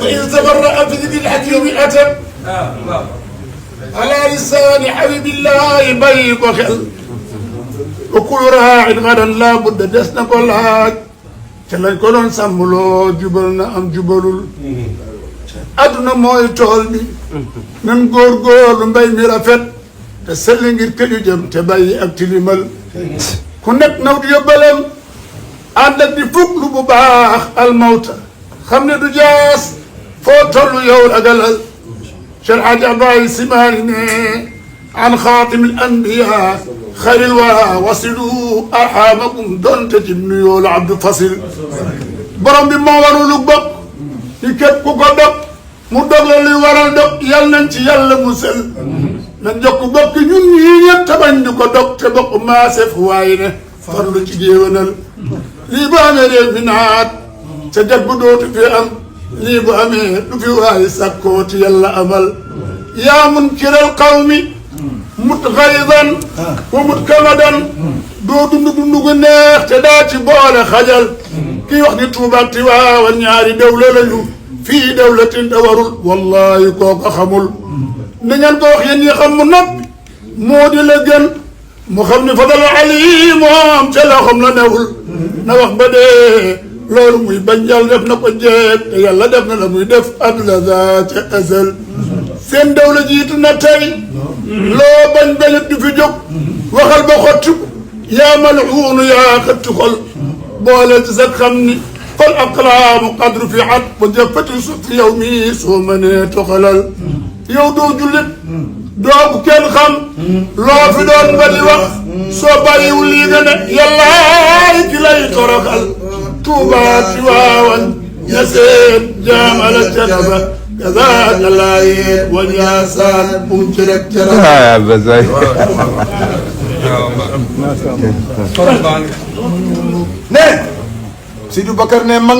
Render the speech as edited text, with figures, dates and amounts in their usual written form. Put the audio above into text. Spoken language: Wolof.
وإذ تبرأ في ذي الحكيم أتى على لسان حبيب الله بيك وخل وكل راع غدا لا بد دسنا كل حاج تلان كلون ساملو جبلنا أم جبلول aduna mooy tool bi nan góorgóorlu mbay mi rafet te sell ngir këju jëm te bàyyi ak tilimal ku nekk naw di yóbbalam ànd ak di fuglu bu baax almawta xam ne du jaas foo tollu yow ragalal Cheikh Hadj Abdoulaye Simaali ne an xaatimi al anbiya xayril wara wasilu arhamakum donte ci nuyoo la Abdou Fasil borom bi moo warulu bokk ci képp ku ko dog mu dog la luy waral dog yal nañ ci yàlla musal nañ jokk bokk ñun ñii ñëpp tabañ di ko dog te bokk maase fu waaye ne farlu ci géewanal lii bu amee réew mi naat ca jag bu dootu fi am lii bu amee du fi waaye sàkkooti yàlla amal yaa munkiral qawmi mut xaydan wa mut kamadan doo dund gu neex te daa ci boole xajal kii wax ni Tuubaa ak Tiwaawan ñaari dawla lañu fii dawlatin da warul wallahi kooka xamul ni ngeen ko wax yéen ñi xam mu noppi moo di la gën mu xam ni fadal ali moom ca loxoom la newul na wax ba dee loolu muy bañ yàlla def na ko jeeg te yàlla def na la muy def adla za ca azal seen dawla jiitu na tey loo bañ bañut di fi jóg waxal ba xottu yaa malxuunu yaa xëttu xol boole ci sa xam ni fal aqlaamu qadru fi at ba jëppati suuf yow mii soo mënee toxalal yow doo jullit doo bu kenn xam loo fi doon ba di wax soo bàyyiwul lii nga ne yàllaay ki lay toroxal Tuubaa Tiwaawan Ñaseen Jaamala Canaba kazaaka Laayeen wa Njaasaan ci rek ne Sidou Bakar ne mag